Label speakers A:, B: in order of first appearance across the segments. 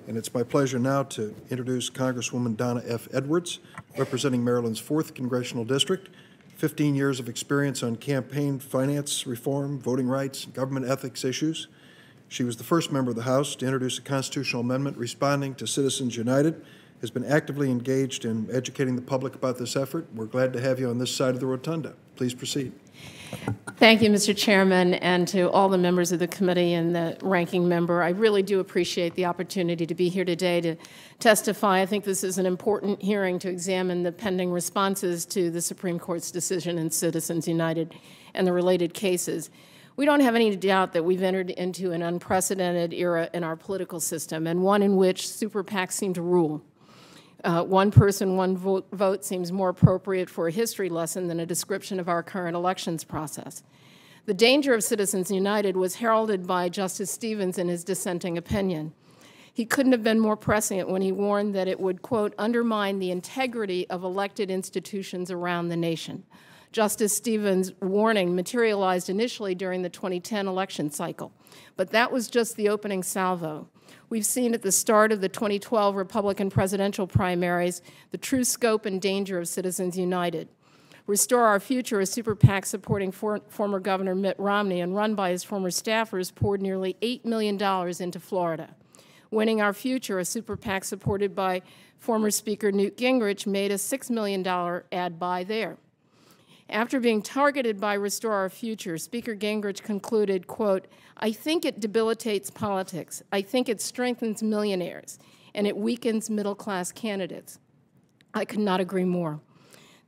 A: And it's my pleasure now to introduce Congresswoman Donna F. Edwards, representing Maryland's 4th Congressional District, 15 years of experience on campaign finance reform, voting rights, and government ethics issues. She was the first member of the House to introduce a constitutional amendment responding to Citizens United, has been actively engaged in educating the public about this effort. We're glad to have you on this side of the rotunda. Please proceed.
B: Thank you, Mr. Chairman, and to all the members of the committee and the ranking member. I really do appreciate the opportunity to be here today to testify. I think this is an important hearing to examine the pending responses to the Supreme Court's decision in Citizens United and the related cases. We don't have any doubt that we've entered into an unprecedented era in our political system, and one in which super PACs seem to rule. One person, one vote seems more appropriate for a history lesson than a description of our current elections process. The danger of Citizens United was heralded by Justice Stevens in his dissenting opinion. He couldn't have been more prescient when he warned that it would, quote, undermine the integrity of elected institutions around the nation. Justice Stevens' warning materialized initially during the 2010 election cycle, but that was just the opening salvo. We've seen at the start of the 2012 Republican presidential primaries the true scope and danger of Citizens United. Restore Our Future, a super PAC supporting former Governor Mitt Romney and run by his former staffers, poured nearly $8 million into Florida. Winning Our Future, a super PAC supported by former Speaker Newt Gingrich, made a $6 million ad buy there. After being targeted by Restore Our Future, Speaker Gingrich concluded, quote, I think it debilitates politics. I think it strengthens millionaires, and it weakens middle-class candidates. I could not agree more.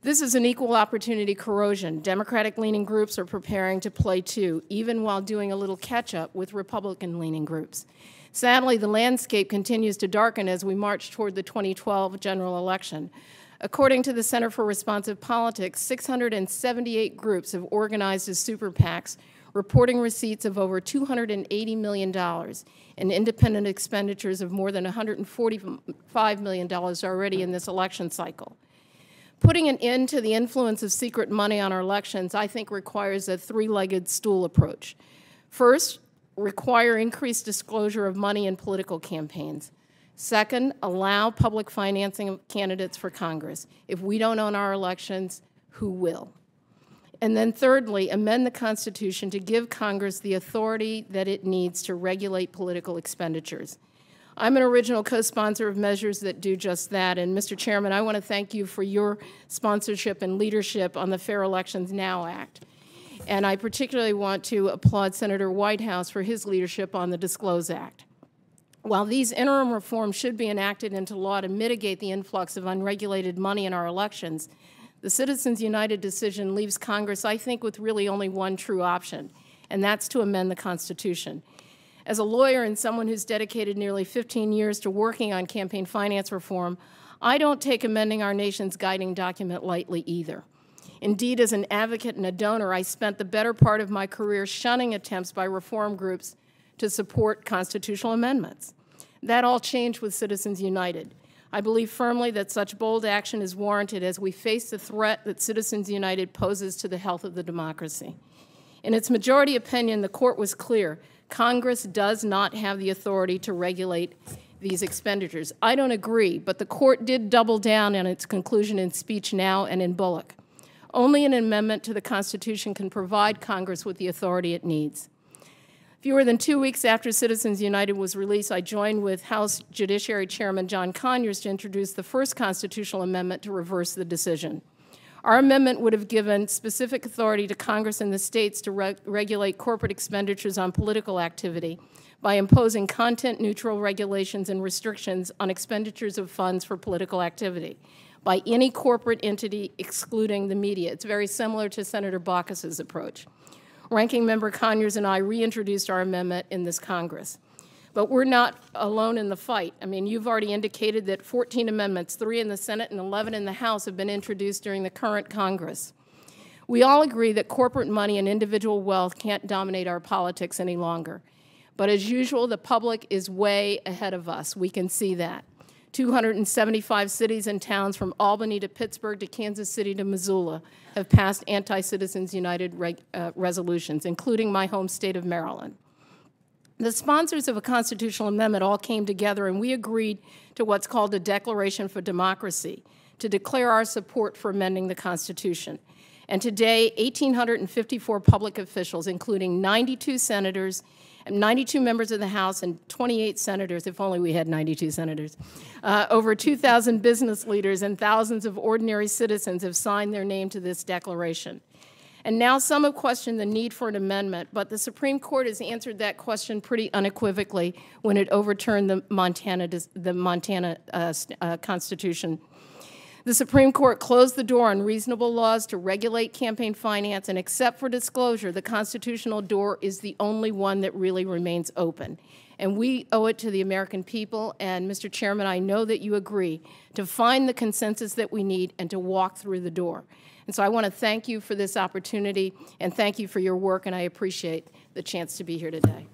B: This is an equal opportunity corrosion. Democratic-leaning groups are preparing to play too, even while doing a little catch-up with Republican-leaning groups. Sadly, the landscape continues to darken as we march toward the 2012 general election. According to the Center for Responsive Politics, 678 groups have organized as super PACs, reporting receipts of over $280 million and independent expenditures of more than $145 million already in this election cycle. Putting an end to the influence of secret money on our elections, I think, requires a three-legged stool approach. First, require increased disclosure of money in political campaigns. Second, allow public financing of candidates for Congress. If we don't own our elections, who will? And then thirdly, amend the Constitution to give Congress the authority that it needs to regulate political expenditures. I'm an original co-sponsor of measures that do just that, and Mr. Chairman, I want to thank you for your sponsorship and leadership on the Fair Elections Now Act. And I particularly want to applaud Senator Whitehouse for his leadership on the Disclose Act. While these interim reforms should be enacted into law to mitigate the influx of unregulated money in our elections, the Citizens United decision leaves Congress, I think, with really only one true option, and that's to amend the Constitution. As a lawyer and someone who's dedicated nearly 15 years to working on campaign finance reform, I don't take amending our nation's guiding document lightly either. Indeed, as an advocate and a donor, I spent the better part of my career shunning attempts by reform groups to support constitutional amendments. That all changed with Citizens United. I believe firmly that such bold action is warranted as we face the threat that Citizens United poses to the health of the democracy. In its majority opinion, the court was clear. Congress does not have the authority to regulate these expenditures. I don't agree, but the court did double down on its conclusion in Speech Now and in Bullock. Only an amendment to the Constitution can provide Congress with the authority it needs. Fewer than 2 weeks after Citizens United was released, I joined with House Judiciary Chairman John Conyers to introduce the first constitutional amendment to reverse the decision. Our amendment would have given specific authority to Congress and the states to regulate corporate expenditures on political activity by imposing content-neutral regulations and restrictions on expenditures of funds for political activity by any corporate entity excluding the media. It's very similar to Senator Baucus's approach. Ranking Member Conyers and I reintroduced our amendment in this Congress. But we're not alone in the fight. I mean, you've already indicated that 14 amendments, 3 in the Senate and 11 in the House, have been introduced during the current Congress. We all agree that corporate money and individual wealth can't dominate our politics any longer. But as usual, the public is way ahead of us. We can see that. 275 cities and towns from Albany to Pittsburgh to Kansas City to Missoula have passed anti-Citizens United resolutions, including my home state of Maryland. The sponsors of a constitutional amendment all came together, and we agreed to what's called a Declaration for Democracy to declare our support for amending the Constitution. And today, 1,854 public officials, including 92 senators, 92 members of the House, and 28 senators, if only we had 92 senators, over 2,000 business leaders and thousands of ordinary citizens have signed their name to this declaration. And now some have questioned the need for an amendment, but the Supreme Court has answered that question pretty unequivocally when it overturned the Montana Constitution. The Supreme Court closed the door on reasonable laws to regulate campaign finance, and except for disclosure, the constitutional door is the only one that really remains open. And we owe it to the American people, and Mr. Chairman, I know that you agree, to find the consensus that we need and to walk through the door. And so I want to thank you for this opportunity and thank you for your work, and I appreciate the chance to be here today.